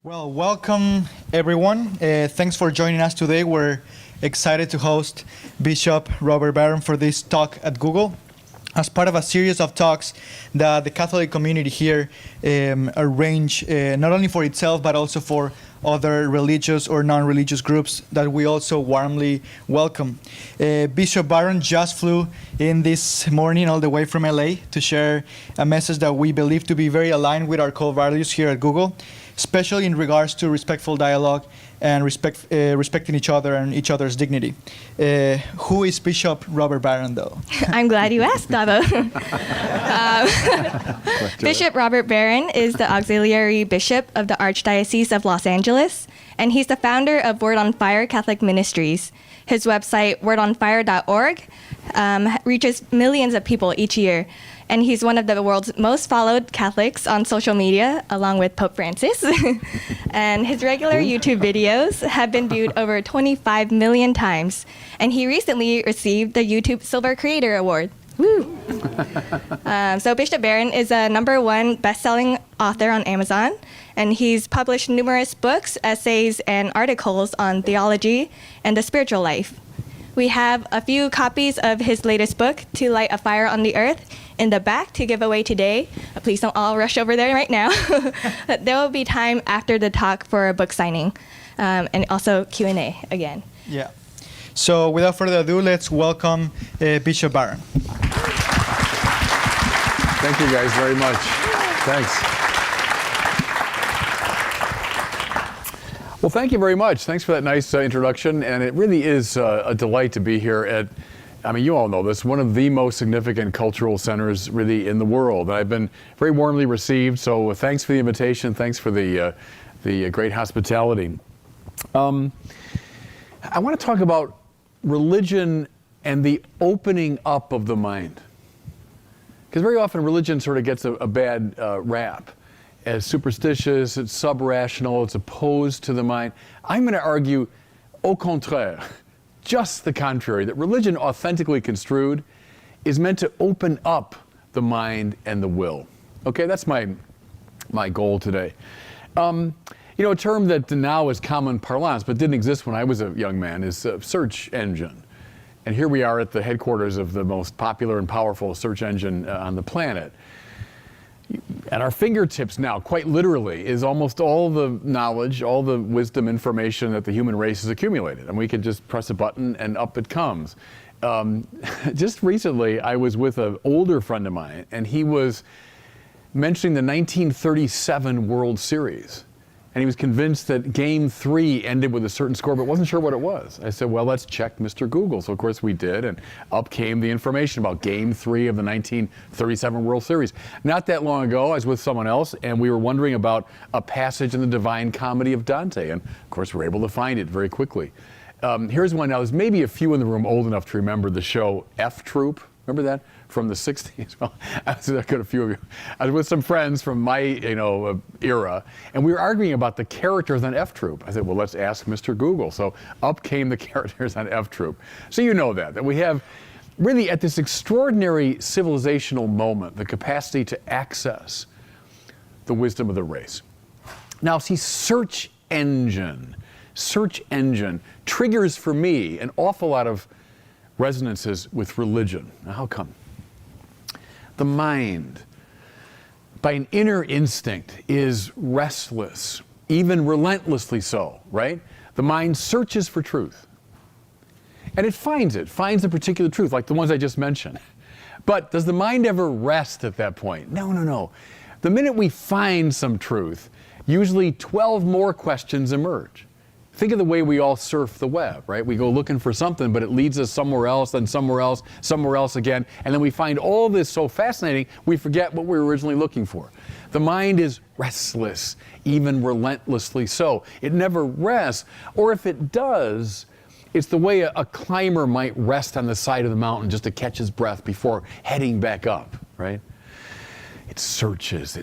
Well, welcome everyone. Thanks for joining us today. We're excited to host Bishop Robert Barron for this talk at Google as part of a series of talks that the Catholic community here arrange not only for itself but also for other religious or non-religious groups that we also warmly welcome. Bishop Barron just flew in this morning all the way from LA to share a message that we believe to be very aligned with our core values here at Google, especially in regards to respectful dialogue and respecting each other and each other's dignity. Who is Bishop Robert Barron, though? I'm glad you asked, Davo. Bishop Robert Barron is the auxiliary bishop of the Archdiocese of Los Angeles, and he's the founder of Word on Fire Catholic Ministries. His website, wordonfire.org, reaches millions of people each year. And he's one of the world's most followed Catholics on social media, along with Pope Francis. And his regular YouTube videos have been viewed over 25 million times. And he recently received the YouTube Silver Creator Award. Woo! So Bishop Barron is a #1 best-selling author on Amazon. And he's published numerous books, essays, and articles on theology and the spiritual life. We have a few copies of his latest book, To Light a Fire on the Earth, in the back to give away today. Please don't all rush over there right now. There will be time after the talk for a book signing and also Q&A again. Yeah. So without further ado, let's welcome Bishop Barron. Thank you guys very much. Thanks. Well, thank you very much. Thanks for that nice introduction. And it really is a delight to be here at, I mean, you all know this, one of the most significant cultural centers really in the world. And I've been very warmly received, so thanks for the invitation. Thanks for the great hospitality. I want to talk about religion and the opening up of the mind. Because very often religion sort of gets a bad rap. As superstitious, it's sub-rational, it's opposed to the mind. I'm going to argue, au contraire, just the contrary, that religion authentically construed is meant to open up the mind and the will. Okay, that's my goal today. You know, a term that now is common parlance, but didn't exist when I was a young man, is search engine. And here we are at the headquarters of the most popular and powerful search engine on the planet. At our fingertips now, quite literally, is almost all the knowledge, all the wisdom, information that the human race has accumulated. And we can just press a button and up it comes. Just recently, I was with an older friend of mine, and he was mentioning the 1937 World Series. And he was convinced that Game 3 ended with a certain score, but wasn't sure what it was. I said, well, let's check Mr. Google. So, of course, we did, and up came the information about Game 3 of the 1937 World Series. Not that long ago, I was with someone else, and we were wondering about a passage in the Divine Comedy of Dante. And, of course, we were able to find it very quickly. Here's one. Now, there's maybe a few in the room old enough to remember the show F Troop. Remember that? From the 60s. Well, I was with some friends from my, era, and we were arguing about the characters on F Troop. I said, well, let's ask Mr. Google. So up came the characters on F Troop. So you know that we have really at this extraordinary civilizational moment, the capacity to access the wisdom of the race. Now, see, search engine triggers for me an awful lot of resonances with religion. Now, how come? The mind, by an inner instinct, is restless, even relentlessly so, right? The mind searches for truth. And it finds a particular truth, like the ones I just mentioned. But does the mind ever rest at that point? No. The minute we find some truth, usually 12 more questions emerge. Think of the way we all surf the web, right? We go looking for something, but it leads us somewhere else, then somewhere else again, and then we find all this so fascinating, we forget what we were originally looking for. The mind is restless, even relentlessly so. It never rests, or if it does, it's the way a climber might rest on the side of the mountain just to catch his breath before heading back up, right? It searches.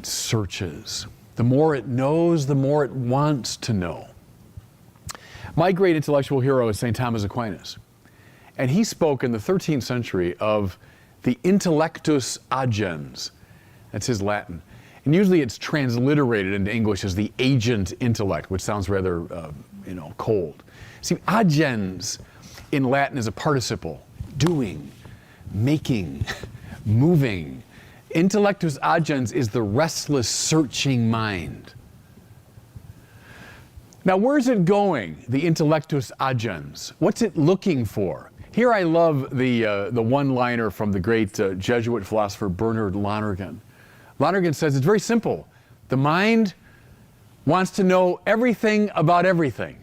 The more it knows, the more it wants to know. My great intellectual hero is St. Thomas Aquinas. And he spoke in the 13th century of the intellectus agens. That's his Latin. And usually it's transliterated into English as the agent intellect, which sounds rather, cold. See, agens in Latin is a participle, doing, making, moving. Intellectus agens is the restless, searching mind. Now, where's it going, the intellectus agens? What's it looking for? Here I love the one-liner from the great Jesuit philosopher Bernard Lonergan. Lonergan says it's very simple. The mind wants to know everything about everything.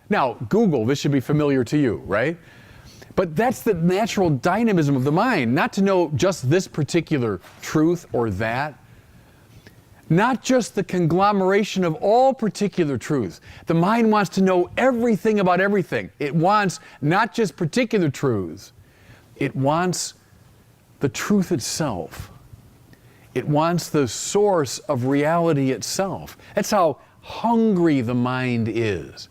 Now, Google, this should be familiar to you, right? But that's the natural dynamism of the mind, not to know just this particular truth or that. Not just the conglomeration of all particular truths. The mind wants to know everything about everything. It wants not just particular truths. It wants the truth itself. It wants the source of reality itself. That's how hungry the mind is.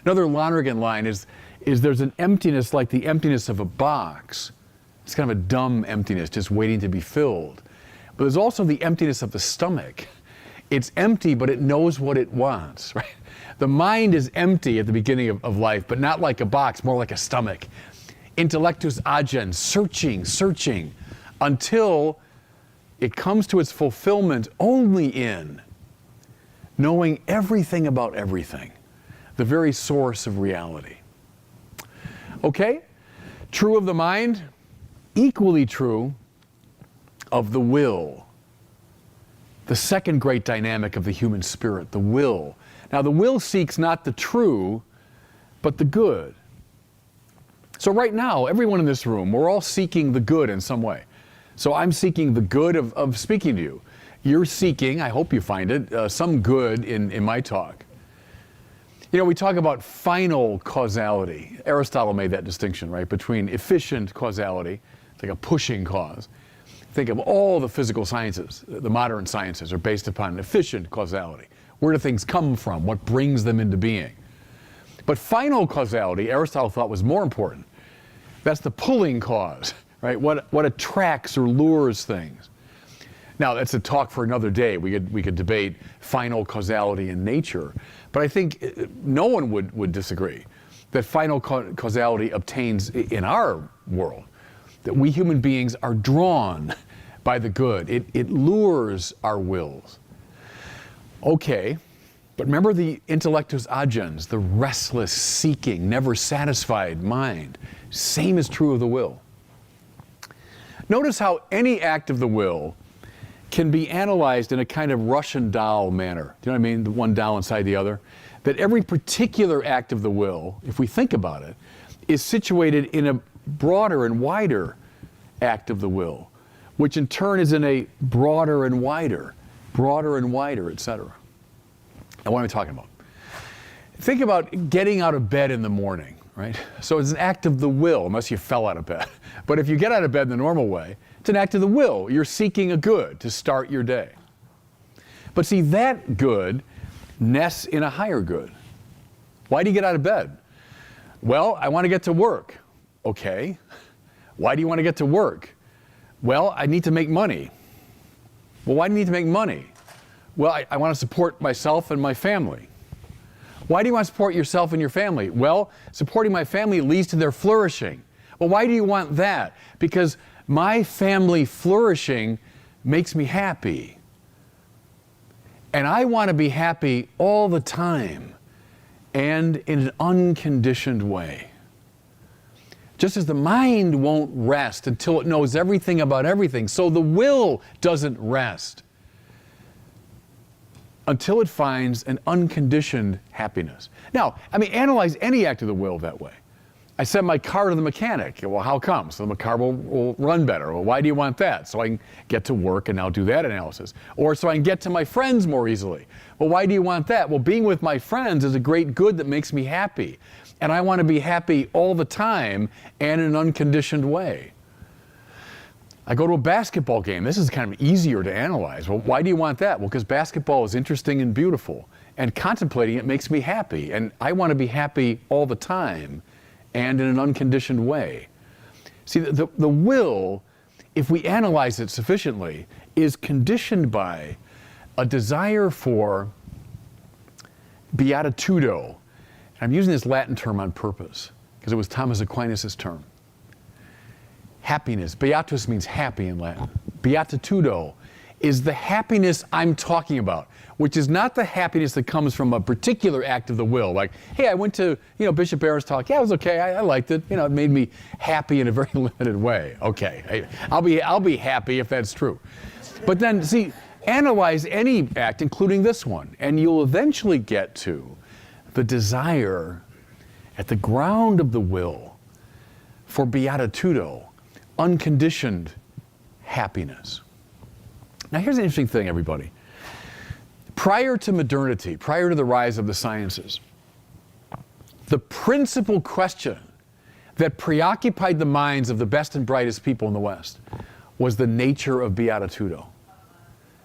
Another Lonergan line is there's an emptiness like the emptiness of a box. It's kind of a dumb emptiness, just waiting to be filled. But there's also the emptiness of the stomach. It's empty, but it knows what it wants, right? The mind is empty at the beginning of life, but not like a box, more like a stomach. Intellectus agens, searching, until it comes to its fulfillment only in knowing everything about everything, the very source of reality. Okay? True of the mind, equally true of the will. The second great dynamic of the human spirit, the will. Now, the will seeks not the true, but the good. So right now, everyone in this room, we're all seeking the good in some way. So I'm seeking the good of speaking to you. You're seeking, I hope you find it, some good in my talk. You know, we talk about final causality. Aristotle made that distinction, right, between efficient causality, it's like a pushing cause. Think of all the physical sciences, the modern sciences are based upon efficient causality. Where do things come from? What brings them into being? But final causality, Aristotle thought was more important. That's the pulling cause, right? What attracts or lures things. Now, that's a talk for another day. We could debate final causality in nature. But I think no one would disagree that final causality obtains in our world, that we human beings are drawn by the good. It lures our wills. Okay, but remember the intellectus agens, the restless, seeking, never satisfied mind. Same is true of the will. Notice how any act of the will can be analyzed in a kind of Russian doll manner. Do you know what I mean? The one doll inside the other. That every particular act of the will, if we think about it, is situated in a broader and wider act of the will, which in turn is in a broader and wider, etc. Now, what am I talking about? Think about getting out of bed in the morning, right? So it's an act of the will, unless you fell out of bed. But if you get out of bed the normal way, it's an act of the will. You're seeking a good to start your day. But see, that good nests in a higher good. Why do you get out of bed? Well, I want to get to work. Okay. Why do you want to get to work? Well, I need to make money. Well, why do you need to make money? Well, I want to support myself and my family. Why do you want to support yourself and your family? Well, supporting my family leads to their flourishing. Well, why do you want that? Because my family flourishing makes me happy. And I want to be happy all the time and in an unconditioned way. Just as the mind won't rest until it knows everything about everything, so the will doesn't rest until it finds an unconditioned happiness. Now, analyze any act of the will that way. I send my car to the mechanic. Well, how come? So the car will run better. Well, why do you want that? So I can get to work and I'll do that analysis. Or so I can get to my friends more easily. Well, why do you want that? Well, being with my friends is a great good that makes me happy. And I want to be happy all the time and in an unconditioned way. I go to a basketball game. This is kind of easier to analyze. Well, why do you want that? Well, because basketball is interesting and beautiful. And contemplating it makes me happy. And I want to be happy all the time and in an unconditioned way. See, the will, if we analyze it sufficiently, is conditioned by a desire for beatitudo. I'm using this Latin term on purpose because it was Thomas Aquinas' term. Happiness. Beatus means happy in Latin. Beatitudo is the happiness I'm talking about, which is not the happiness that comes from a particular act of the will. Like, hey, I went to, Bishop Barron's talk. Yeah, it was okay. I liked it. It made me happy in a very limited way. Okay, I'll be happy if that's true. But then, see, analyze any act, including this one, and you'll eventually get to the desire at the ground of the will for beatitudo, unconditioned happiness. Now, here's an interesting thing, everybody. Prior to modernity, prior to the rise of the sciences, the principal question that preoccupied the minds of the best and brightest people in the West was the nature of beatitudo.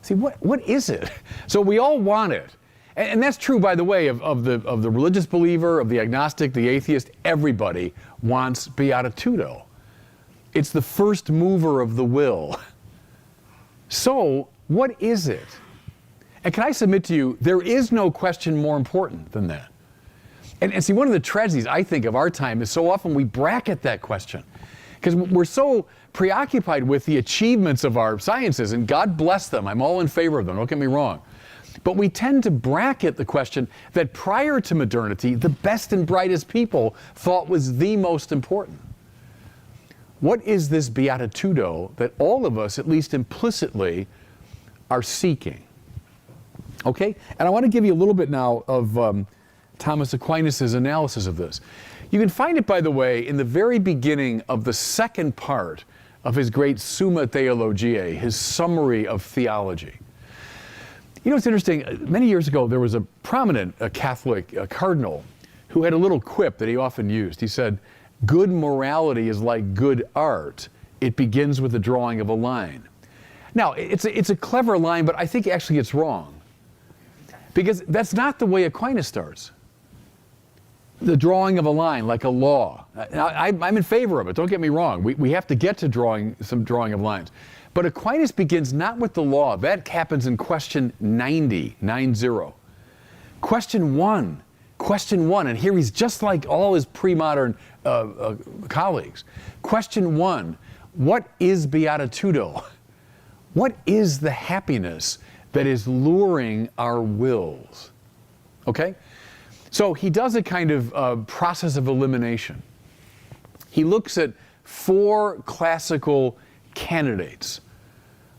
See, what is it? So we all want it. And that's true, by the way, of the religious believer, of the agnostic, the atheist. Everybody wants beatitudo. It's the first mover of the will. So, what is it? And can I submit to you, there is no question more important than that. And see, one of the tragedies, I think, of our time is so often we bracket that question. Because we're so preoccupied with the achievements of our sciences, and God bless them. I'm all in favor of them, don't get me wrong. But we tend to bracket the question that prior to modernity, the best and brightest people thought was the most important. What is this beatitudo that all of us, at least implicitly, are seeking? Okay? And I want to give you a little bit now of Thomas Aquinas' analysis of this. You can find it, by the way, in the very beginning of the second part of his great Summa Theologiae, his summary of theology. It's interesting. Many years ago, there was a prominent Catholic cardinal who had a little quip that he often used. He said, "Good morality is like good art. It begins with the drawing of a line." Now, it's a clever line, but I think actually it's wrong. Because that's not the way Aquinas starts. The drawing of a line, like a law. Now, I'm in favor of it, don't get me wrong. We have to get to drawing of lines. But Aquinas begins not with the law. That happens in question 90. Question one, and here he's just like all his pre-modern colleagues. Question 1, what is beatitudo? What is the happiness that is luring our wills? Okay? So he does a kind of process of elimination. He looks at 4 classical candidates,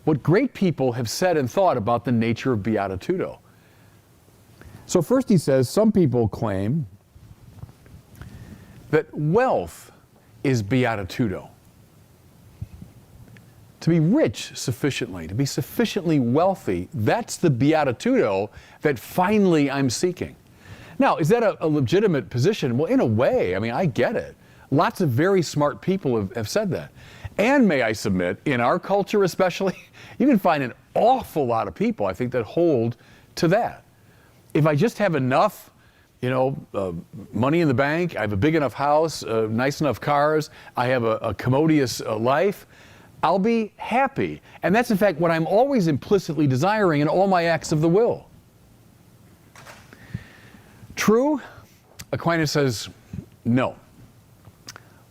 what great people have said and thought about the nature of beatitudo. So first he says, some people claim that wealth is beatitudo. To be rich sufficiently, to be sufficiently wealthy, that's the beatitudo that finally I'm seeking. Now, is that a legitimate position? Well, in a way, I get it. Lots of very smart people have said that. And may I submit, in our culture especially, you can find an awful lot of people, I think, that hold to that. If I just have enough, money in the bank, I have a big enough house, nice enough cars, I have a commodious life, I'll be happy. And that's, in fact, what I'm always implicitly desiring in all my acts of the will. True? Aquinas says, no.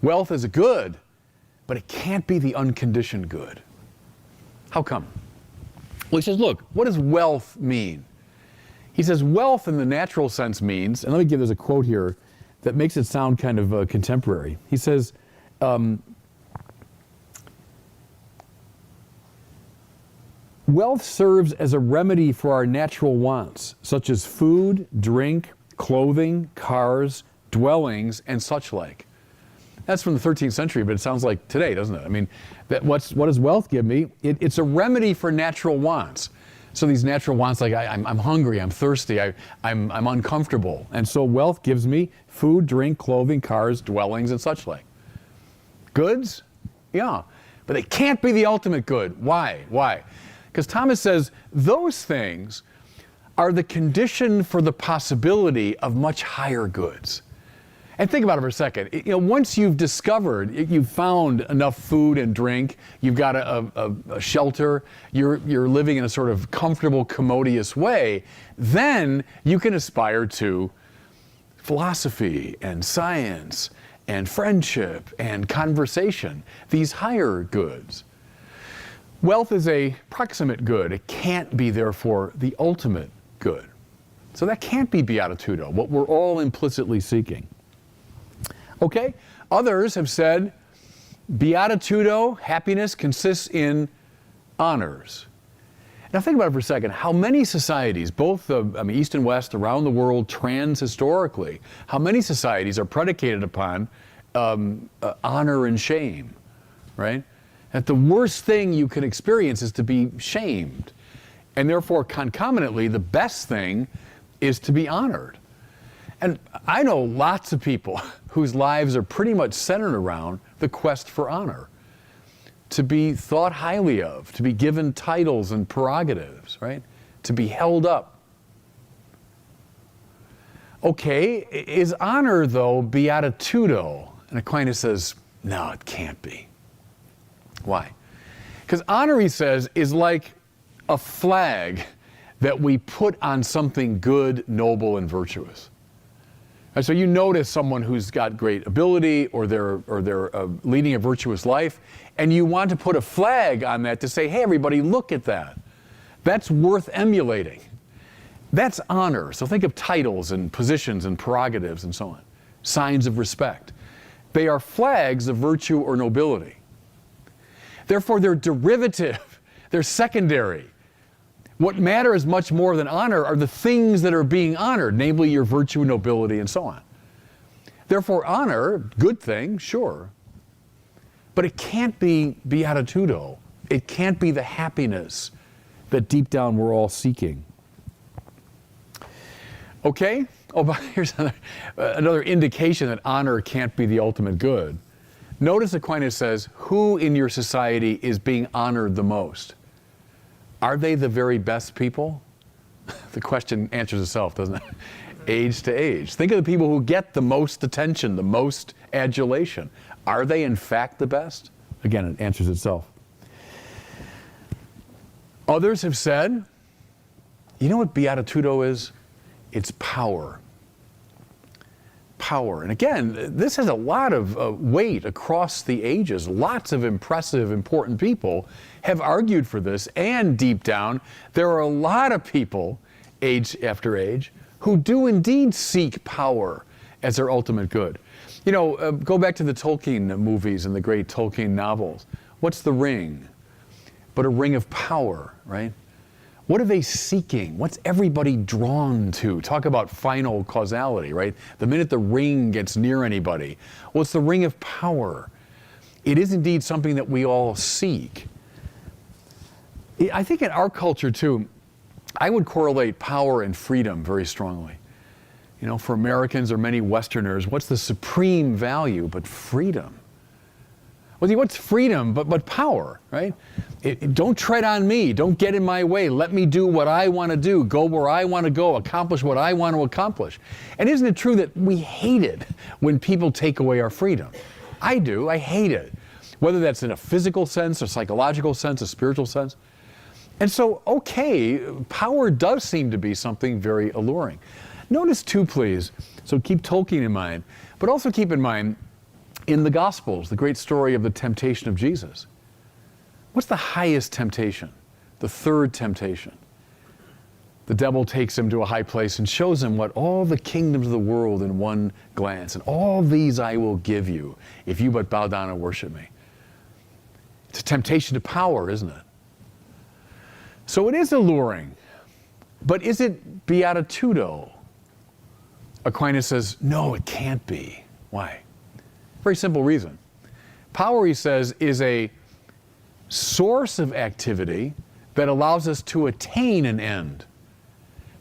Wealth is a good, but it can't be the unconditioned good. How come? Well, he says, look, what does wealth mean? He says, wealth in the natural sense means, and let me give, there's a quote here that makes it sound kind of contemporary. He says, wealth serves as a remedy for our natural wants, such as food, drink, clothing, cars, dwellings, and such like. That's from the 13th century, but it sounds like today, doesn't it? What does wealth give me? It's a remedy for natural wants. So these natural wants, like I'm hungry, I'm thirsty, I'm uncomfortable. And so wealth gives me food, drink, clothing, cars, dwellings, and such like. Goods? Yeah. But they can't be the ultimate good. Why? Because Thomas says those things are the condition for the possibility of much higher goods. And think about it for a second. Once you've discovered, you've found enough food and drink, you've got a shelter, you're living in a sort of comfortable, commodious way, then you can aspire to philosophy and science and friendship and conversation, these higher goods. Wealth is a proximate good. It can't be, therefore, the ultimate good. So that can't be beatitudo, what we're all implicitly seeking. Okay? Others have said beatitudo, happiness, consists in honors. Now think about it for a second. How many societies, both East and West, around the world, trans-historically, how many societies are predicated upon honor and shame, right? That the worst thing you can experience is to be shamed. And therefore, concomitantly, the best thing is to be honored. And I know lots of people whose lives are pretty much centered around the quest for honor, to be thought highly of, to be given titles and prerogatives, right? To be held up. Okay, is honor, though, beatitudo? And Aquinas says, no, it can't be. Why? Because honor, he says, is like a flag that we put on something good, noble, and virtuous. And so you notice someone who's got great ability or they're leading a virtuous life, and you want to put a flag on that to say, hey, everybody, look at that. That's worth emulating. That's honor. So think of titles and positions and prerogatives and so on. Signs of respect. They are flags of virtue or nobility. Therefore, they're derivative. They're secondary. What matters much more than honor are the things that are being honored, namely your virtue, nobility, and so on. Therefore, honor, good thing, sure. But it can't be beatitudo. It can't be the happiness that deep down we're all seeking. Okay? Oh, but here's another indication that honor can't be the ultimate good. Notice Aquinas says, who in your society is being honored the most? Are they the very best people? The question answers itself, doesn't it? Age to age. Think of the people who get the most attention, the most adulation. Are they in fact the best? Again, it answers itself. Others have said, you know what beatitudo is? It's power. Power. And again, this has a lot of weight across the ages. Lots of impressive, important people have argued for this, and deep down, there are a lot of people, age after age, who do indeed seek power as their ultimate good. Go back to the Tolkien movies and the great Tolkien novels. What's the ring? But a ring of power, right? What are they seeking? What's everybody drawn to? Talk about final causality, right? The minute the ring gets near anybody, well, it's the ring of power. It is indeed something that we all seek. I think in our culture, too, I would correlate power and freedom very strongly. For Americans or many Westerners, what's the supreme value but freedom? Well, see, what's freedom but power, right? Don't tread on me. Don't get in my way. Let me do what I want to do, go where I want to go, accomplish what I want to accomplish. And isn't it true that we hate it when people take away our freedom? I do. I hate it. Whether that's in a physical sense, a psychological sense, a spiritual sense. And so, okay, power does seem to be something very alluring. Notice too, please, so keep Tolkien in mind, but also keep in mind, in the Gospels, the great story of the temptation of Jesus. What's the highest temptation? The third temptation. The devil takes him to a high place and shows him what all the kingdoms of the world in one glance, and all these I will give you if you but bow down and worship me. It's a temptation to power, isn't it? So it is alluring, but is it beatitudo? Aquinas says, no, it can't be. Why? Very simple reason. Power, he says, is a source of activity that allows us to attain an end.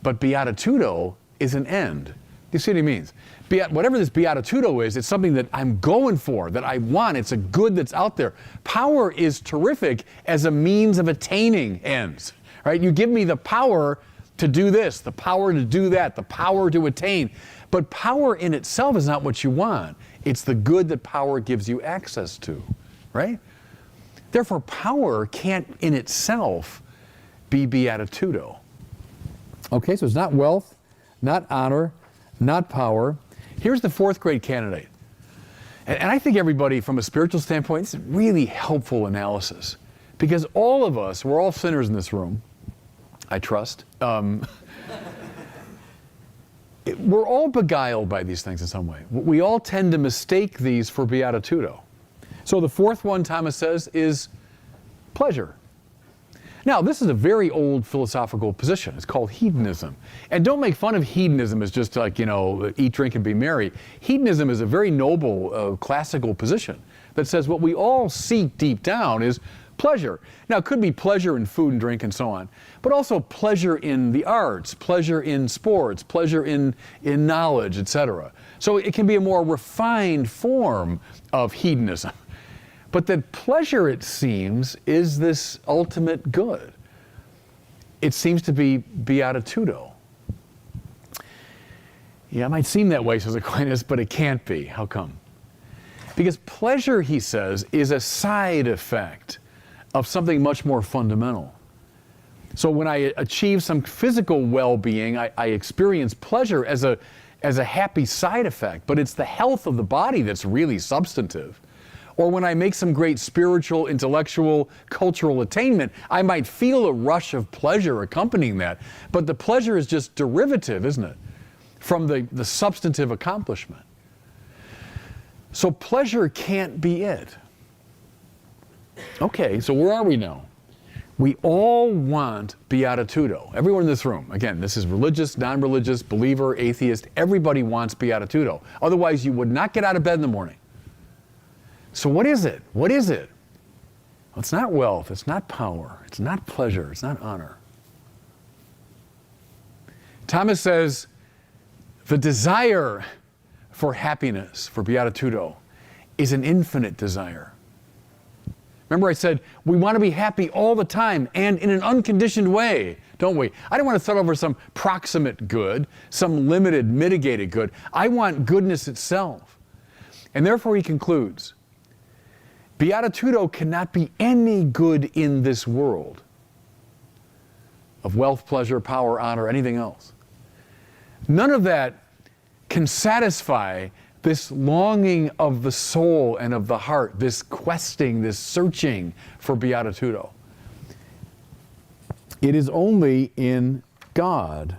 But beatitudo is an end. You see what he means? Whatever this beatitudo is, it's something that I'm going for, that I want. It's a good that's out there. Power is terrific as a means of attaining ends. Right? You give me the power to do this, the power to do that, the power to attain. But power in itself is not what you want. It's the good that power gives you access to, right? Therefore, power can't in itself be beatitudo. Okay, so it's not wealth, not honor, not power. Here's the fourth grade candidate. And I think everybody, from a spiritual standpoint, it's really helpful analysis. Because all of us, we're all sinners in this room, I trust. We're all beguiled by these things in some way. We all tend to mistake these for beatitudo. So the fourth one, Thomas says, is pleasure. Now, this is a very old philosophical position. It's called hedonism. And don't make fun of hedonism as just like, eat, drink, and be merry. Hedonism is a very noble classical position that says what we all seek deep down is pleasure. Now, it could be pleasure in food and drink and so on, but also pleasure in the arts, pleasure in sports, pleasure in knowledge, etc. So it can be a more refined form of hedonism. But that pleasure, it seems, is this ultimate good. It seems to be beatitudo. Yeah, it might seem that way, says Aquinas, but it can't be. How come? Because pleasure, he says, is a side effect of something much more fundamental. So when I achieve some physical well-being, I experience pleasure as a happy side effect, but it's the health of the body that's really substantive. Or when I make some great spiritual, intellectual, cultural attainment, I might feel a rush of pleasure accompanying that. But the pleasure is just derivative, isn't it, from the substantive accomplishment. So pleasure can't be it. Okay, so where are we now? We all want beatitudo. Everyone in this room, again, this is religious, non-religious, believer, atheist, everybody wants beatitudo. Otherwise, you would not get out of bed in the morning. So what is it? What is it? Well, it's not wealth, it's not power, it's not pleasure, it's not honor. Thomas says the desire for happiness, for beatitudo, is an infinite desire. Remember I said, we want to be happy all the time and in an unconditioned way, don't we? I don't want to settle over some proximate good, some limited, mitigated good. I want goodness itself. And therefore he concludes, beatitudo cannot be any good in this world of wealth, pleasure, power, honor, anything else. None of that can satisfy this longing of the soul and of the heart, this questing, this searching for beatitudo. It is only in God.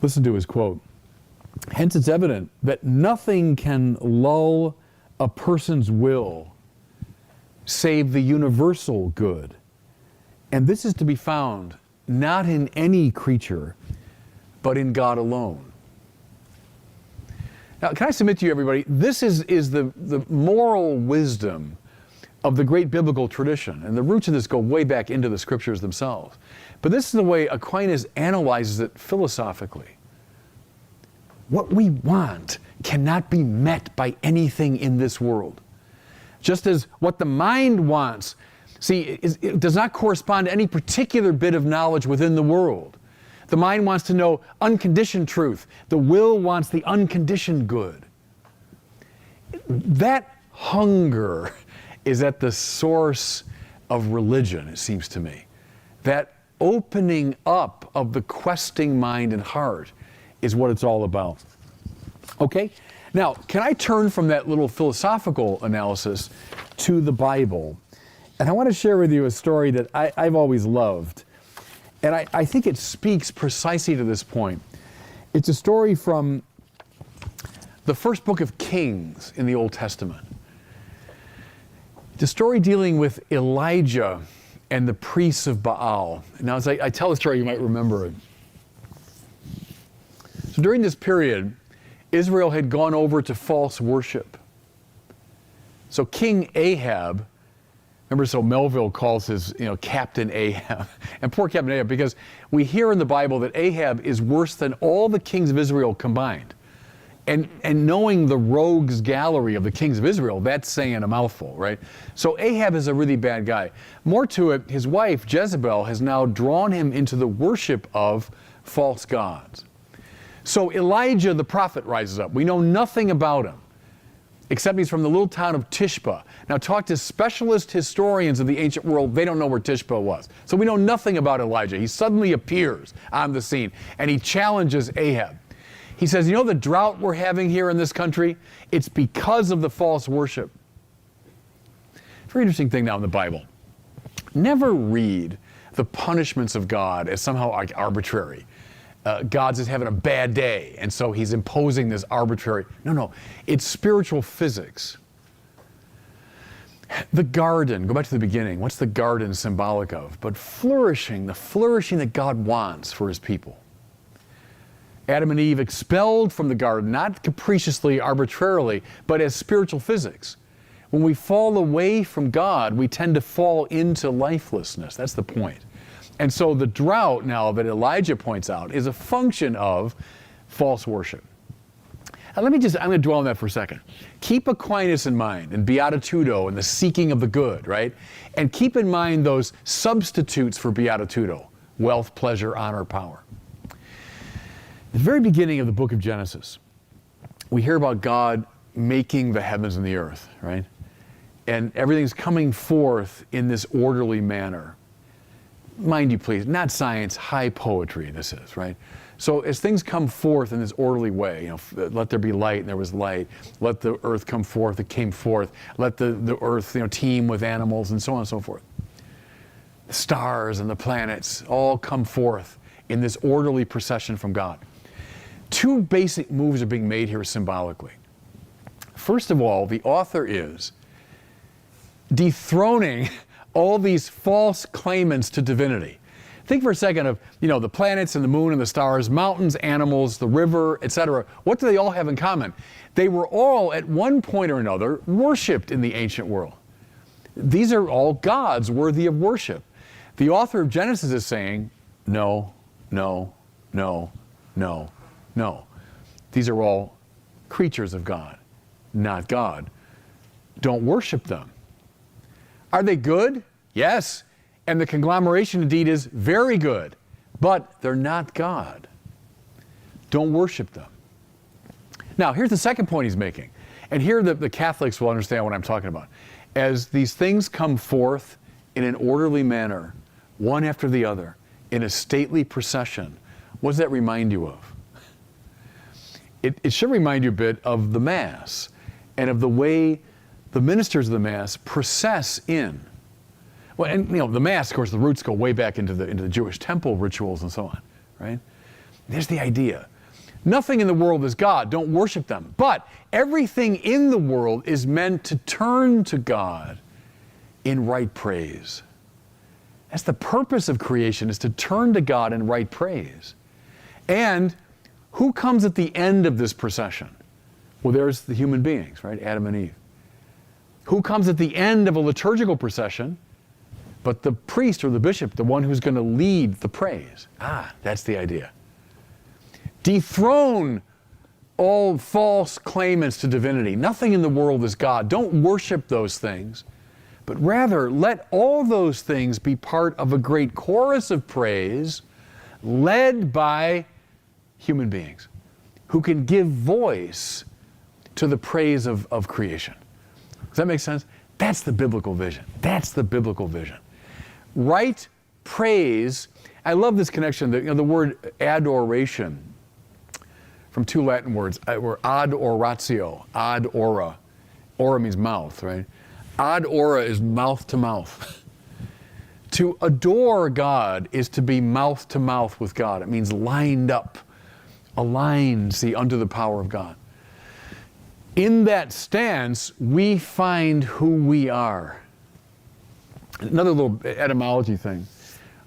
Listen to his quote. Hence it's evident that nothing can lull a person's will save the universal good. And this is to be found not in any creature, but in God alone. Now, can I submit to you, everybody, this is the moral wisdom of the great biblical tradition. And the roots of this go way back into the scriptures themselves. But this is the way Aquinas analyzes it philosophically. What we want cannot be met by anything in this world. Just as what the mind wants, it does not correspond to any particular bit of knowledge within the world. The mind wants to know unconditioned truth. The will wants the unconditioned good. That hunger is at the source of religion, it seems to me. That opening up of the questing mind and heart is what it's all about. Okay? Now, can I turn from that little philosophical analysis to the Bible? And I want to share with you a story that I've always loved. And I think it speaks precisely to this point. It's a story from the first book of Kings in the Old Testament. It's a story dealing with Elijah and the priests of Baal. Now, as I tell the story, you might remember it. So during this period, Israel had gone over to false worship. So King Ahab, remember, so Melville calls his, Captain Ahab. And poor Captain Ahab, because we hear in the Bible that Ahab is worse than all the kings of Israel combined. And knowing the rogues gallery of the kings of Israel, that's saying a mouthful, right? So Ahab is a really bad guy. More to it, his wife, Jezebel, has now drawn him into the worship of false gods. So Elijah the prophet rises up. We know nothing about him, except he's from the little town of Tishba. Now talk to specialist historians of the ancient world, they don't know where Tishba was. So we know nothing about Elijah. He suddenly appears on the scene, and he challenges Ahab. He says, you know the drought we're having here in this country? It's because of the false worship. Very interesting thing now in the Bible. Never read the punishments of God as somehow arbitrary. God's just having a bad day, and so he's imposing this arbitrary. No, it's spiritual physics. The garden, go back to the beginning. What's the garden symbolic of? But flourishing, the flourishing that God wants for his people. Adam and Eve expelled from the garden, not capriciously, arbitrarily, but as spiritual physics. When we fall away from God, we tend to fall into lifelessness. That's the point. And so the drought now that Elijah points out is a function of false worship. Now I'm going to dwell on that for a second. Keep Aquinas in mind, and beatitudo, and the seeking of the good, right? And keep in mind those substitutes for beatitudo: wealth, pleasure, honor, power. At the very beginning of the book of Genesis, we hear about God making the heavens and the earth, right? And everything's coming forth in this orderly manner. Mind you, please, not science, high poetry this is, right? So as things come forth in this orderly way, let there be light, and there was light. Let the earth come forth, it came forth. Let the earth, teem with animals, and so on and so forth. The stars and the planets all come forth in this orderly procession from God. Two basic moves are being made here symbolically. First of all, the author is dethroning all these false claimants to divinity. Think for a second of, the planets and the moon and the stars, mountains, animals, the river, etc. What do they all have in common? They were all, at one point or another, worshipped in the ancient world. These are all gods worthy of worship. The author of Genesis is saying, no, no, no, no, no. These are all creatures of God, not God. Don't worship them. Are they good? Yes. And the conglomeration indeed is very good, but they're not God. Don't worship them. Now, here's the second point he's making. And here the Catholics will understand what I'm talking about. As these things come forth in an orderly manner, one after the other, in a stately procession, what does that remind you of? It should remind you a bit of the Mass and of the way the ministers of the Mass process in. Well, and the Mass, of course, the roots go way back into the Jewish temple rituals and so on, right? There's the idea. Nothing in the world is God. Don't worship them. But everything in the world is meant to turn to God in right praise. That's the purpose of creation, is to turn to God in right praise. And who comes at the end of this procession? Well, there's the human beings, right? Adam and Eve. Who comes at the end of a liturgical procession? But the priest or the bishop, the one who's going to lead the praise. That's the idea. Dethrone all false claimants to divinity. Nothing in the world is God. Don't worship those things, but rather let all those things be part of a great chorus of praise led by human beings who can give voice to the praise of creation. Does that make sense? That's the biblical vision. That's the biblical vision. Right praise. I love this connection. The word adoration, from two Latin words, were ad oratio, ad ora. Ora means mouth, right? Ad ora is mouth to mouth. To adore God is to be mouth to mouth with God. It means lined up, aligned, under the power of God. In that stance, we find who we are. Another little etymology thing.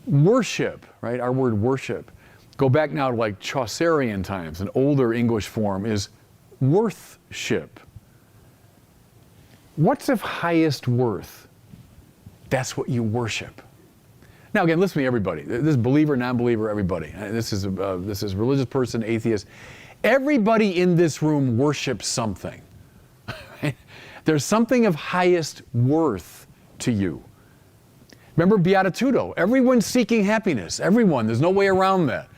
Worship, right? Our word worship. Go back now to like Chaucerian times. An older English form is worthship. What's of highest worth? That's what you worship. Now again, listen to me, everybody. This is believer, non-believer, everybody. This is religious person, atheist. Everybody in this room worships something. There's something of highest worth to you. Remember beatitudo. Everyone's seeking happiness. Everyone. There's no way around that.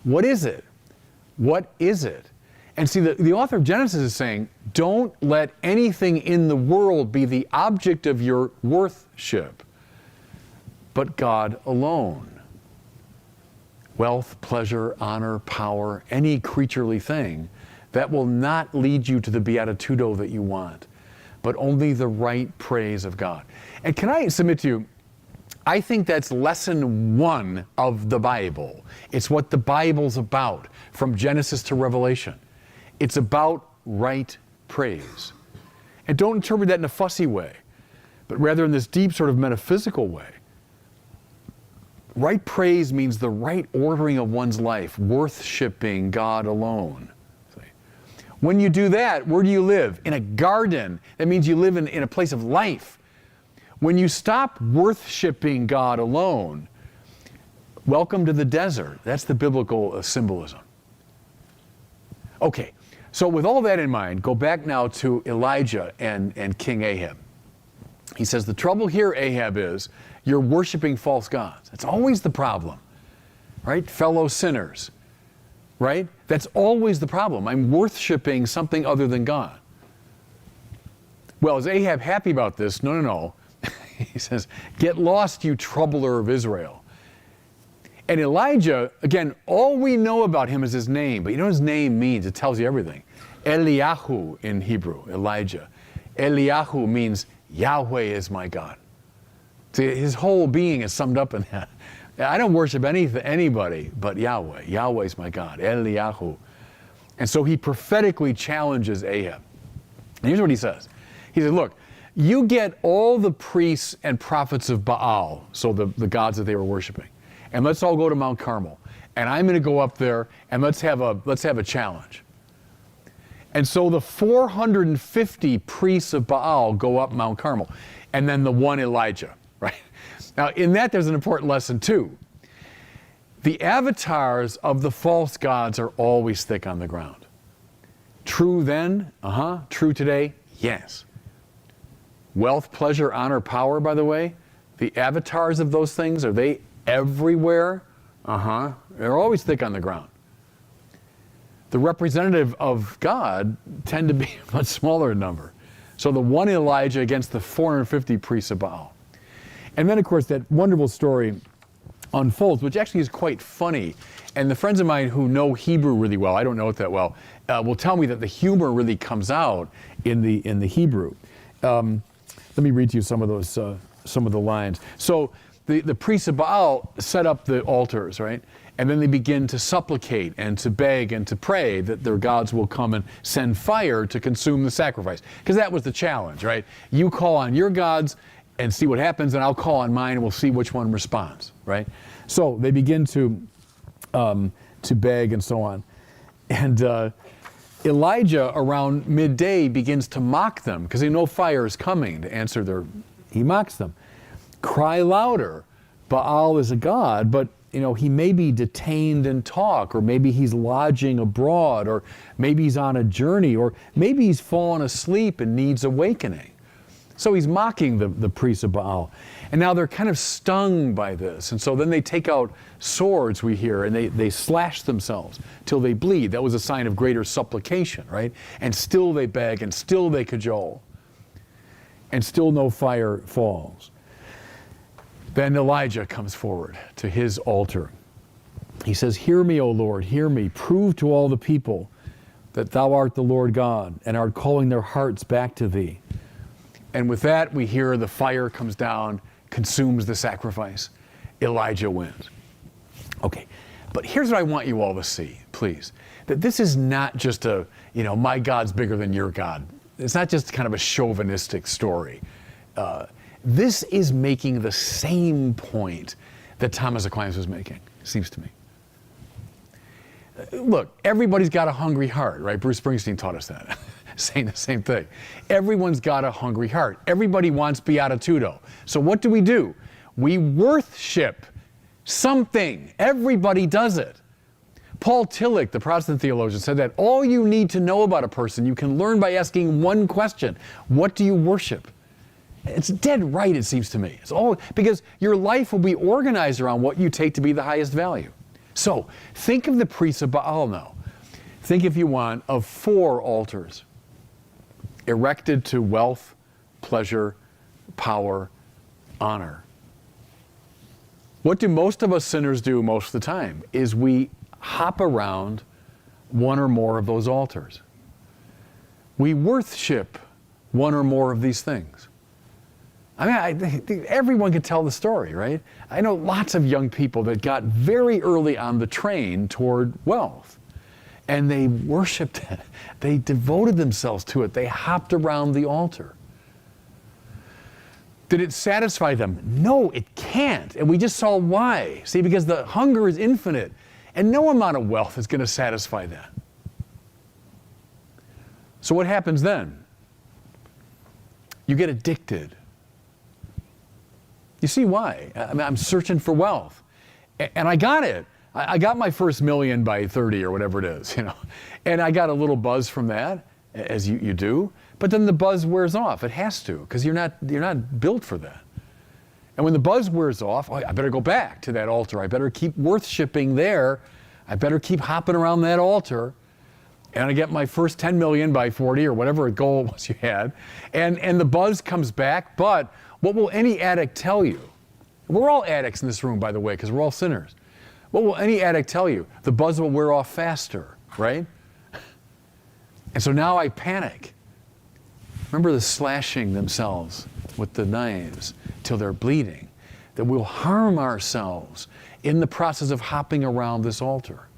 What is it? What is it? And see, the author of Genesis is saying, don't let anything in the world be the object of your worship, but God alone. Wealth, pleasure, honor, power, any creaturely thing, that will not lead you to the beatitudo that you want, but only the right praise of God. And can I submit to you, I think that's lesson 1 of the Bible. It's what the Bible's about, from Genesis to Revelation. It's about right praise. And don't interpret that in a fussy way, but rather in this deep sort of metaphysical way. Right praise means the right ordering of one's life, worshiping God alone. See? When you do that, where do you live? In a garden. That means you live in a place of life. When you stop worshiping God alone, welcome to the desert. That's the biblical symbolism. Okay, so with all that in mind, go back now to Elijah and King Ahab. He says, the trouble here, Ahab, is you're worshiping false gods. That's always the problem, right? Fellow sinners, right? That's always the problem. I'm worshiping something other than God. Well, is Ahab happy about this? No. He says, get lost, you troubler of Israel. And Elijah, again, all we know about him is his name, but you know what his name means? It tells you everything. Eliyahu in Hebrew, Elijah. Eliyahu means Yahweh is my God. See, his whole being is summed up in that. I don't worship anybody but Yahweh. Yahweh is my God, Eliyahu. And so he prophetically challenges Ahab. And here's what he says. He says, look, you get all the priests and prophets of Baal, so the gods that they were worshiping, and let's all go to Mount Carmel. And I'm going to go up there and let's have a challenge. And so the 450 priests of Baal go up Mount Carmel, and then the one Elijah, right? Now in that there's an important lesson too. The avatars of the false gods are always thick on the ground. True then? True today? Yes. Wealth, pleasure, honor, power, by the way, the avatars of those things, are they everywhere? They're always thick on the ground. The representative of God tend to be a much smaller number. So the one Elijah against the 450 priests of Baal. And then, of course, that wonderful story unfolds, which actually is quite funny. And the friends of mine who know Hebrew really well, I don't know it that well, will tell me that the humor really comes out in the Hebrew. Let me read to you some of the lines. So the priests of Baal set up the altars, right? And then they begin to supplicate and to beg and to pray that their gods will come and send fire to consume the sacrifice. Because that was the challenge, right? You call on your gods and see what happens, and I'll call on mine and we'll see which one responds, right? So they begin to beg and so on. And Elijah, around midday, begins to mock them because they know fire is coming to answer he mocks them. Cry louder. Baal is a god, but he may be detained in talk, or maybe he's lodging abroad, or maybe he's on a journey, or maybe he's fallen asleep and needs awakening. So he's mocking the priests of Baal. And now they're kind of stung by this. And so then they take out swords, we hear, and they slash themselves till they bleed. That was a sign of greater supplication, right? And still they beg, and still they cajole. And still no fire falls. Then Elijah comes forward to his altar. He says, hear me, O Lord, hear me. Prove to all the people that thou art the Lord God, and art calling their hearts back to thee. And with that, we hear the fire comes down, consumes the sacrifice. Elijah wins. Okay, but here's what I want you all to see, please. That this is not just my God's bigger than your God. It's not just kind of a chauvinistic story. This is making the same point that Thomas Aquinas was making, it seems to me. Look, everybody's got a hungry heart, right? Bruce Springsteen taught us that, saying the same thing. Everyone's got a hungry heart. Everybody wants beatitudo. So what do? We worship something. Everybody does it. Paul Tillich, the Protestant theologian, said that all you need to know about a person you can learn by asking one question. What do you worship? It's dead right, it seems to me. It's all because your life will be organized around what you take to be the highest value. So think of the priests of Baal now. Think, if you want, of 4 altars erected to wealth, pleasure, power, honor. What do most of us sinners do most of the time is we hop around one or more of those altars. We worship one or more of these things. I mean, I think everyone can tell the story, right? I know lots of young people that got very early on the train toward wealth, and they worshiped it. They devoted themselves to it. They hopped around the altar. Did it satisfy them? No, it can't. And we just saw why. See, because the hunger is infinite, and no amount of wealth is going to satisfy that. So what happens then? You get addicted. You see why? I mean, I'm searching for wealth. And I got it. I got my first million by 30 or whatever it is, you know. And I got a little buzz from that, as you do. But then the buzz wears off. It has to, because you're not built for that. And when the buzz wears off, I better go back to that altar. I better keep worshiping there. I better keep hopping around that altar. And I get my first 10 million by 40 or whatever goal was you had. And the buzz comes back. But what will any addict tell you? We're all addicts in this room, by the way, because we're all sinners. What will any addict tell you? The buzz will wear off faster, right? And so now I panic. Remember the slashing themselves with the knives till they're bleeding, that we'll harm ourselves in the process of hopping around this altar.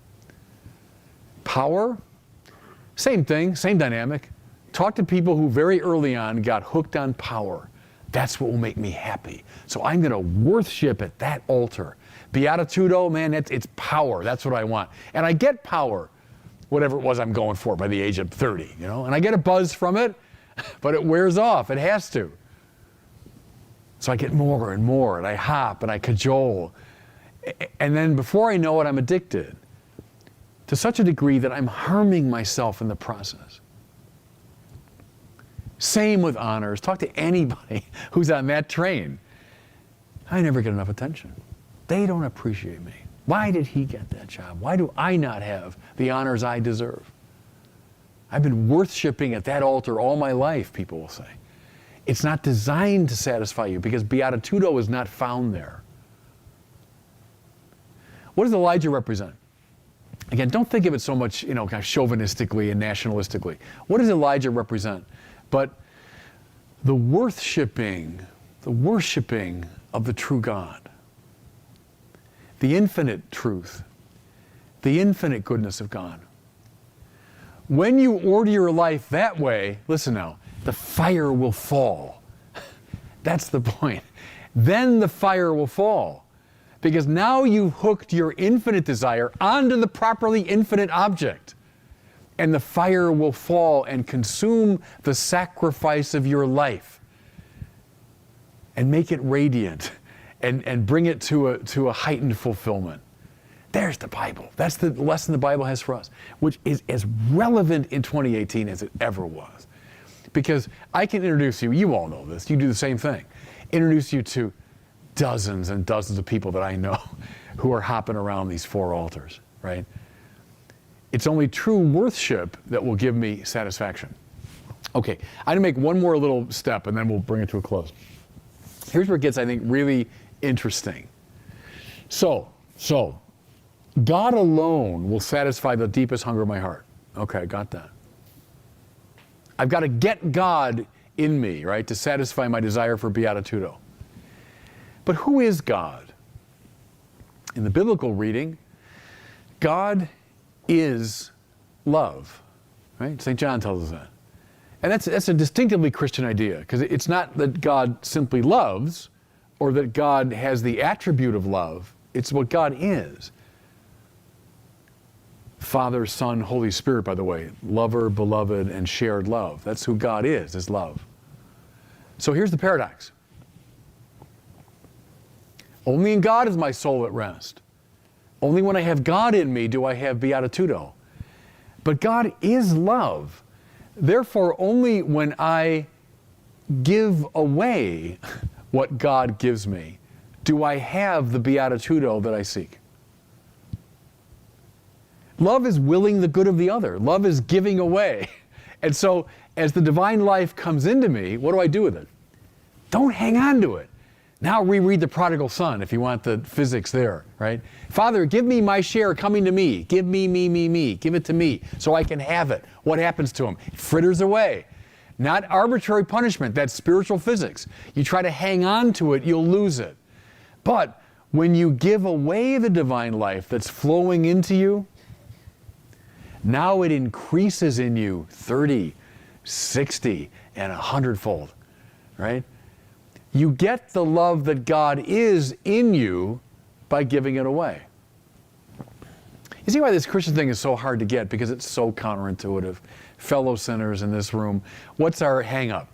Power, same thing, same dynamic. Talk to people who very early on got hooked on power. That's what will make me happy. So I'm going to worship at that altar. Beatitudo, man, it's power. That's what I want. And I get power, whatever it was I'm going for by the age of 30, you know. And I get a buzz from it, but it wears off. It has to. So I get more and more, and I hop and I cajole. And then before I know it, I'm addicted to such a degree that I'm harming myself in the process. Same with honors. Talk to anybody who's on that train. I never get enough attention. They don't appreciate me. Why did he get that job? Why do I not have the honors I deserve? I've been worshiping at that altar all my life, people will say. It's not designed to satisfy you because beatitudo is not found there. What does Elijah represent? Again, don't think of it so much, kind of chauvinistically and nationalistically. What does Elijah represent? But the worshiping of the true God, the infinite truth, the infinite goodness of God. When you order your life that way, listen now, the fire will fall. That's the point. Then the fire will fall. Because now you've hooked your infinite desire onto the properly infinite object. And the fire will fall and consume the sacrifice of your life and make it radiant and bring it to a heightened fulfillment. There's the Bible. That's the lesson the Bible has for us, which is as relevant in 2018 as it ever was. Because I can introduce you all know this, you do the same thing, introduce you to dozens and dozens of people that I know who are hopping around these 4 altars, right? It's only true worship that will give me satisfaction. Okay, I'm gonna make one more little step and then we'll bring it to a close. Here's where it gets, I think, really interesting. So, God alone will satisfy the deepest hunger of my heart. Okay, I got that. I've got to get God in me, right, to satisfy my desire for beatitudo. But who is God? In the biblical reading, God is love, right? St. John tells us that. And that's a distinctively Christian idea, because it's not that God simply loves or that God has the attribute of love. It's what God is. Father, Son, Holy Spirit, by the way, lover, beloved, and shared love. That's who God is love. So here's the paradox. Only in God is my soul at rest. Only when I have God in me do I have beatitudo. But God is love. Therefore, only when I give away what God gives me do I have the beatitudo that I seek. Love is willing the good of the other. Love is giving away. And so as the divine life comes into me, what do I do with it? Don't hang on to it. Now reread the prodigal son if you want the physics there, right? Father, give me my share coming to me. Give me. Give it to me so I can have it. What happens to him? It fritters away. Not arbitrary punishment, that's spiritual physics. You try to hang on to it, you'll lose it. But when you give away the divine life that's flowing into you, now it increases in you 30, 60, and 100-fold, right? You get the love that God is in you by giving it away. You see why this Christian thing is so hard to get? Because it's so counterintuitive. Fellow sinners in this room, what's our hang-up?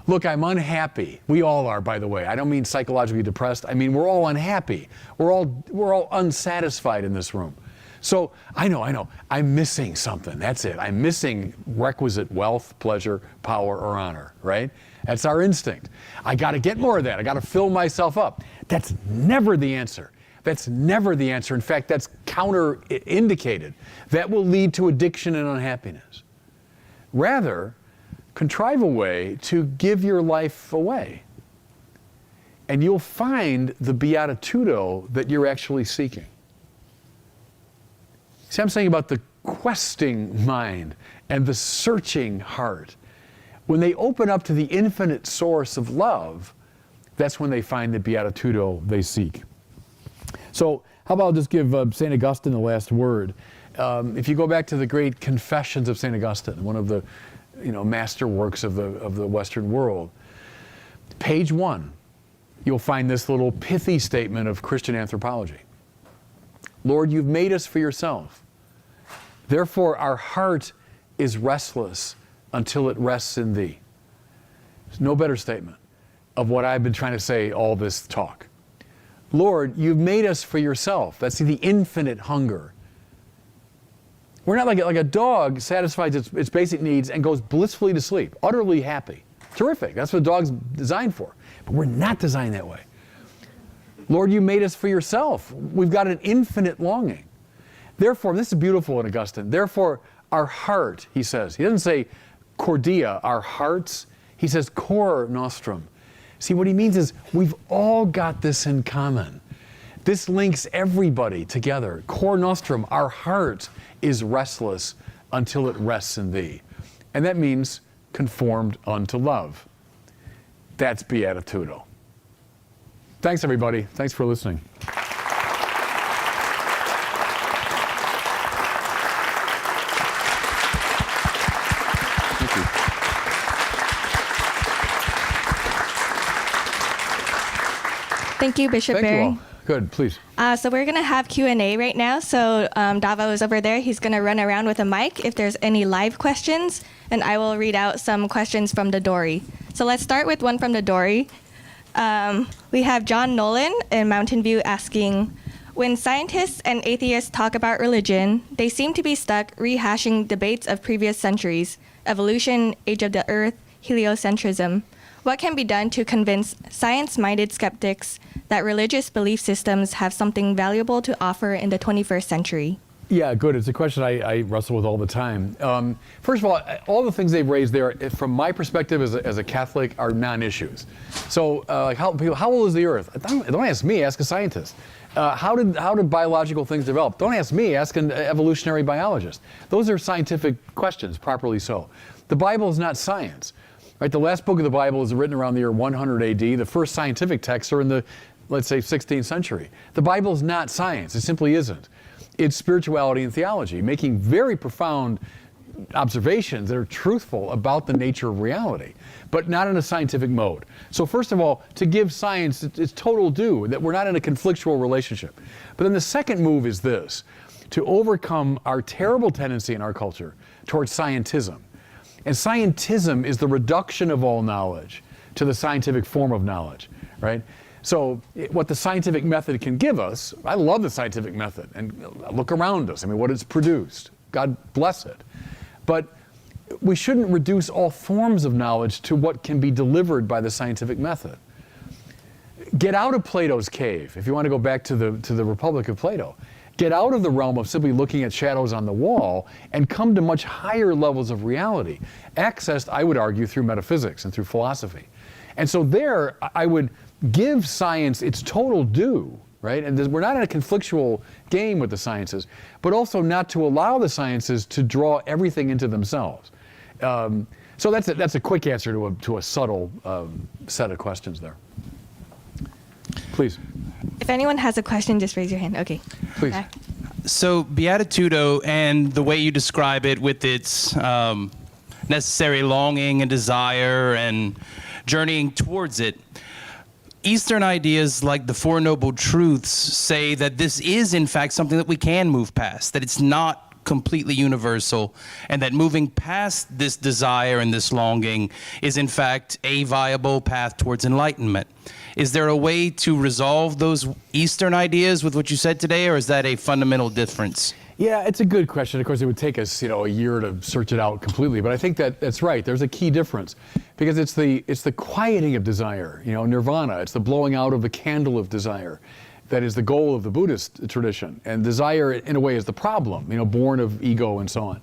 Look, I'm unhappy. We all are, by the way. I don't mean psychologically depressed. I mean, we're all unhappy. We're all unsatisfied in this room. So, I know. I'm missing something. That's it. I'm missing requisite wealth, pleasure, power, or honor, right? That's our instinct. I got to get more of that. I got to fill myself up. That's never the answer. That's never the answer. In fact, that's counter-indicated. That will lead to addiction and unhappiness. Rather, contrive a way to give your life away. And you'll find the beatitudo that you're actually seeking. See, I'm saying about the questing mind and the searching heart. When they open up to the infinite source of love, that's when they find the beatitudo they seek. So, how about I'll just give St. Augustine the last word. If you go back to the great Confessions of St. Augustine, one of the master works of the Western world, page 1, you'll find this little pithy statement of Christian anthropology. Lord, you've made us for yourself. Therefore, our heart is restless until it rests in thee. There's no better statement of what I've been trying to say all this talk. Lord, you've made us for yourself. That's the infinite hunger. We're not like a dog satisfies its basic needs and goes blissfully to sleep, utterly happy. Terrific. That's what a dog's designed for. But we're not designed that way. Lord, you made us for yourself. We've got an infinite longing. Therefore, this is beautiful in Augustine. Therefore, our heart, he says. He doesn't say cordia, our hearts. He says cor nostrum. See, what he means is we've all got this in common. This links everybody together. Cor nostrum, our heart is restless until it rests in thee. And that means conformed unto love. That's beatitudo. Thanks, everybody. Thanks for listening. Thank you. Thank you, Bishop Thank you Barron. all. Good, please. So we're going to have Q&A right now. So Davo is over there. He's going to run around with a mic if there's any live questions, and I will read out some questions from the Dory. So let's start with one from the Dory. We have John Nolan in Mountain View asking, when scientists and atheists talk about religion, they seem to be stuck rehashing debates of previous centuries, evolution, age of the earth, heliocentrism. What can be done to convince science-minded skeptics that religious belief systems have something valuable to offer in the 21st century? Yeah, good. It's a question I wrestle with all the time. First of all the things they've raised there, from my perspective as a Catholic, are non-issues. So, how old is the Earth? Don't ask me. Ask a scientist. How did biological things develop? Don't ask me. Ask an evolutionary biologist. Those are scientific questions, properly so. The Bible is not science. Right? The last book of the Bible is written around the year 100 AD. The first scientific texts are in the, let's say, 16th century. The Bible is not science. It simply isn't. It's spirituality and theology, making very profound observations that are truthful about the nature of reality, but not in a scientific mode. So first of all, to give science its total due, that we're not in a conflictual relationship. But then the second move is this, to overcome our terrible tendency in our culture towards scientism. And scientism is the reduction of all knowledge to the scientific form of knowledge, right? So what the scientific method can give us, I love the scientific method, and look around us, I mean, what it's produced, God bless it. But we shouldn't reduce all forms of knowledge to what can be delivered by the scientific method. Get out of Plato's cave, if you want to go back to the Republic of Plato. get out of the realm of simply looking at shadows on the wall and come to much higher levels of reality, accessed, I would argue, through metaphysics and through philosophy. And so there, I would give science its total due, right? And we're not in a conflictual game with the sciences, but also not to allow the sciences to draw everything into themselves. So that's a quick answer to a subtle set of questions there. Please. If anyone has a question, just raise your hand. Okay. Please. Okay. So beatitudo and the way you describe it with its necessary longing and desire and journeying towards it, Eastern ideas like the Four Noble Truths say that this is in fact something that we can move past, that it's not completely universal, and that moving past this desire and this longing is in fact a viable path towards enlightenment. Is there a way to resolve those Eastern ideas with what you said today, or is that a fundamental difference? Yeah, it's a good question. Of course, it would take us, a year to search it out completely. But I think that's right. There's a key difference, because it's the quieting of desire. Nirvana. It's the blowing out of the candle of desire. That is the goal of the Buddhist tradition. And desire, in a way, is the problem. Born of ego and so on.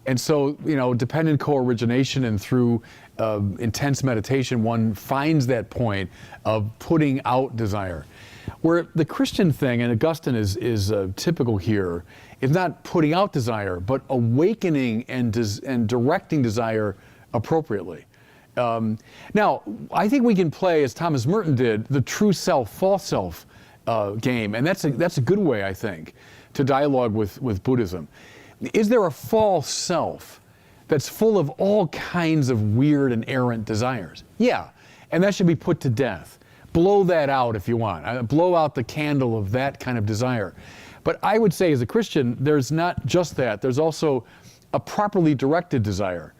And so, dependent co-origination and through intense meditation, one finds that point of putting out desire. Where the Christian thing, and Augustine is typical here, is not putting out desire, but awakening and directing desire appropriately. Now, I think we can play, as Thomas Merton did, the true self, false self game, and that's a good way, I think, to dialogue with Buddhism. Is there a false self that's full of all kinds of weird and errant desires? Yeah, and that should be put to death. Blow that out if you want. Blow out the candle of that kind of desire. But I would say, as a Christian, there's not just that. There's also a properly directed desire,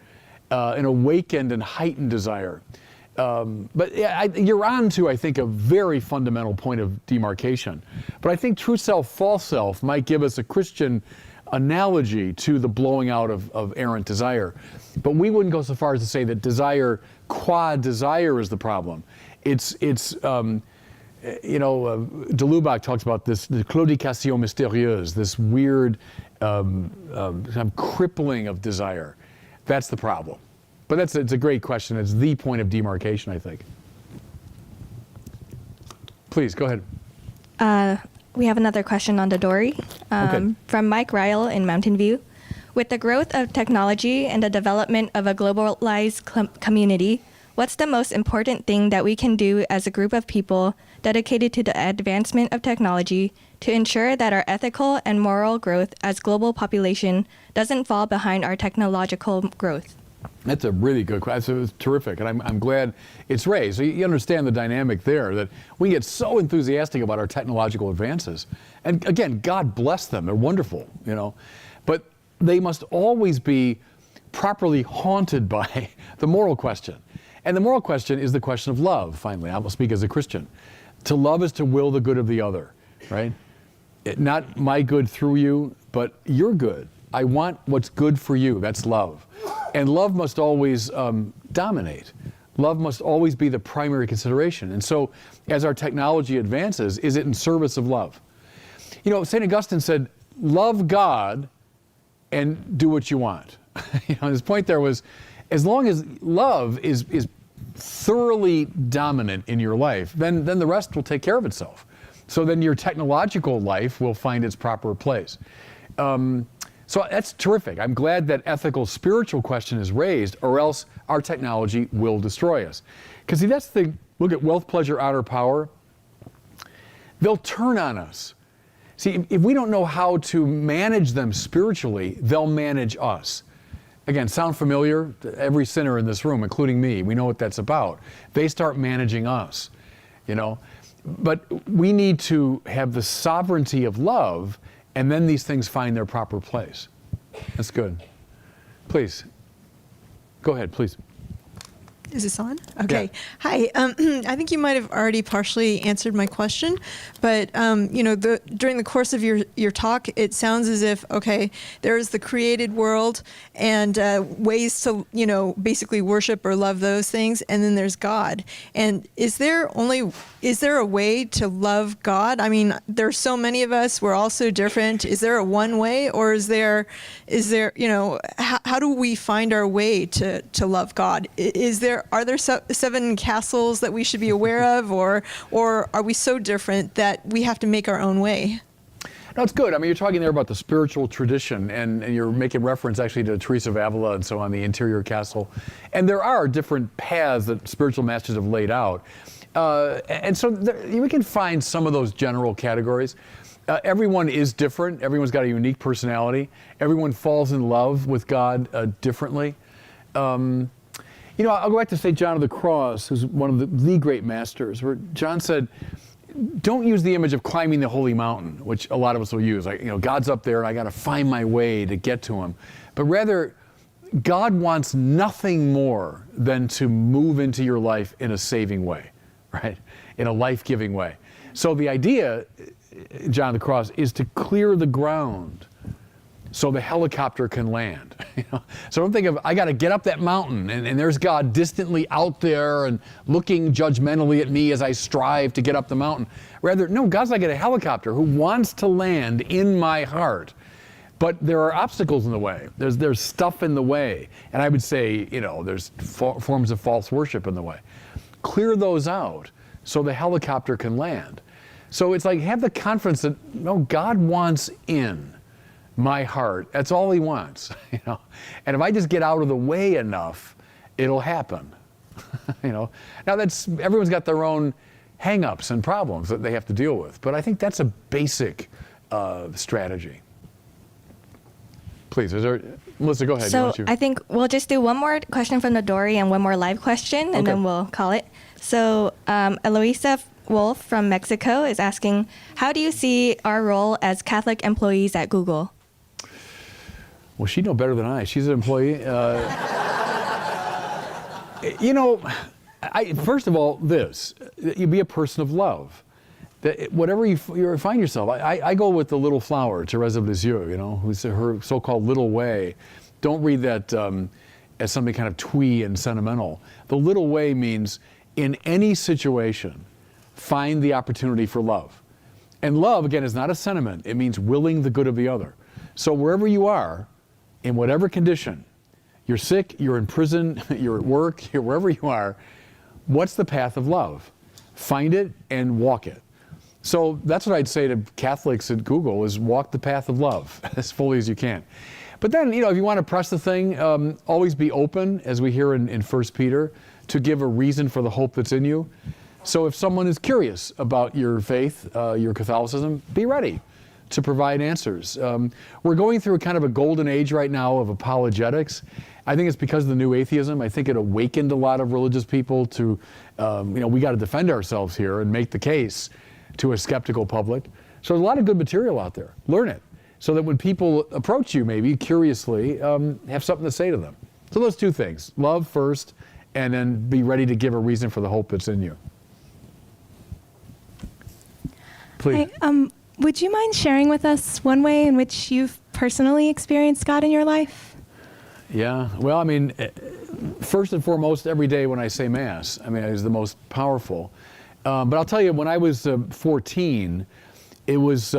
an awakened and heightened desire. But you're on to, I think, a very fundamental point of demarcation. But I think true self, false self might give us a Christian analogy to the blowing out of errant desire. But we wouldn't go so far as to say that desire, qua desire, is the problem. It's de Lubac talks about this, the claudication mystérieuse, this weird kind of crippling of desire. That's the problem. But it's a great question. It's the point of demarcation, I think. Please, go ahead. We have another question on Dodori from Mike Ryle in Mountain View. With the growth of technology and the development of a globalized community, what's the most important thing that we can do as a group of people dedicated to the advancement of technology to ensure that our ethical and moral growth as global population doesn't fall behind our technological growth? That's a really good question. It's terrific, and I'm glad it's raised. So you understand the dynamic there, that we get so enthusiastic about our technological advances. And again, God bless them. They're wonderful, But they must always be properly haunted by the moral question. And the moral question is the question of love, finally. I will speak as a Christian. To love is to will the good of the other, right? Not my good through you, but your good. I want what's good for you. That's love. And love must always dominate. Love must always be the primary consideration. And so, as our technology advances, is it in service of love? St. Augustine said, love God and do what you want. His point there was, as long as love is thoroughly dominant in your life, then the rest will take care of itself. So then your technological life will find its proper place. So that's terrific. I'm glad that ethical, spiritual question is raised, or else our technology will destroy us. Because see, that's the, look at wealth, pleasure, outer power. They'll turn on us. See, if we don't know how to manage them spiritually, they'll manage us. Again, sound familiar? Every sinner in this room, including me, we know what that's about. They start managing us, But we need to have the sovereignty of love, and then these things find their proper place. That's good. Please. Go ahead, please. Is this on? Okay. Yeah. Hi. I think you might have already partially answered my question, but during the course of your talk, it sounds as if, okay, there is the created world and ways to basically worship or love those things, and then there's God. And is there a way to love God? I mean, there's so many of us. We're all so different. Is there a one way, or is there how do we find our way to love God? Are there seven castles that we should be aware of, or are we so different that we have to make our own way? No, it's good. I mean, you're talking there about the spiritual tradition, and you're making reference actually to Teresa of Avila and so on, the interior castle. And there are different paths that spiritual masters have laid out. And so we can find some of those general categories. Everyone is different. Everyone's got a unique personality. Everyone falls in love with God differently. I'll go back to St. John of the Cross, who's one of the great masters, where John said, don't use the image of climbing the holy mountain, which a lot of us will use. Like, God's up there and I got to find my way to get to him. But rather, God wants nothing more than to move into your life in a saving way, right? In a life-giving way. So the idea, John of the Cross, is to clear the ground so the helicopter can land. So don't think of, I got to get up that mountain and there's God distantly out there and looking judgmentally at me as I strive to get up the mountain. Rather, no, God's like a helicopter who wants to land in my heart. But there are obstacles in the way. There's stuff in the way. And I would say, there's forms of false worship in the way. Clear those out so the helicopter can land. So it's like, have the confidence that, no, God wants in my heart. That's all he wants, And if I just get out of the way enough, it'll happen, Now everyone's got their own hang-ups and problems that they have to deal with. But I think that's a basic strategy. Please, Melissa, go ahead. So I think we'll just do one more question from the Dory and one more live question, and then we'll call it. So Eloisa Wolf from Mexico is asking, how do you see our role as Catholic employees at Google? Well, she'd know better than I. She's an employee. First of all, you be a person of love. Whatever you find yourself, I go with the little flower, Thérèse of Lisieux, who's her so-called little way. Don't read that as something kind of twee and sentimental. The little way means in any situation, find the opportunity for love. And love, again, is not a sentiment. It means willing the good of the other. So wherever you are, in whatever condition, you're sick, you're in prison, you're at work, wherever you are, what's the path of love? Find it and walk it. So that's what I'd say to Catholics at Google is walk the path of love as fully as you can. But then, if you want to press the thing, always be open, as we hear in 1 Peter, to give a reason for the hope that's in you. So if someone is curious about your faith, your Catholicism, be ready to provide answers. We're going through kind of a golden age right now of apologetics. I think it's because of the new atheism. I think it awakened a lot of religious people to, we got to defend ourselves here and make the case to a skeptical public. So there's a lot of good material out there. Learn it so that when people approach you maybe curiously, have something to say to them. So those two things, love first, and then be ready to give a reason for the hope that's in you. Please. Hi, would you mind sharing with us one way in which you've personally experienced God in your life? Yeah, well, I mean, first and foremost, every day when I say Mass, it is the most powerful. But I'll tell you, when I was 14, it was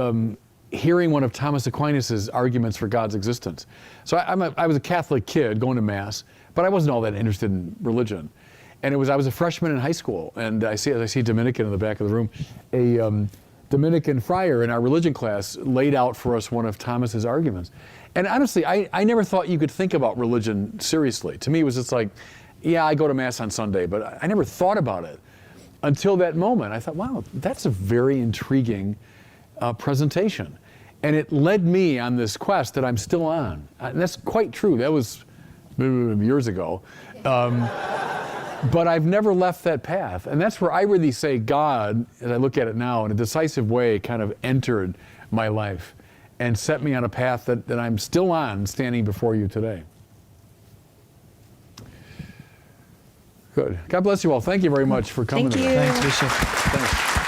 hearing one of Thomas Aquinas' arguments for God's existence. So I was a Catholic kid going to Mass, but I wasn't all that interested in religion. And I was a freshman in high school, and I see Dominican in the back of the room, a Dominican friar in our religion class laid out for us one of Thomas's arguments. And honestly, I never thought you could think about religion seriously. To me, it was just like, yeah, I go to Mass on Sunday, but I never thought about it until that moment. I thought, wow, that's a very intriguing presentation. And it led me on this quest that I'm still on. And that's quite true. That was years ago. But I've never left that path. And that's where I really say God, as I look at it now, in a decisive way, kind of entered my life and set me on a path that I'm still on, standing before you today. Good. God bless you all. Thank you very much for coming Thank you. today. Thanks, Bishop. Thanks.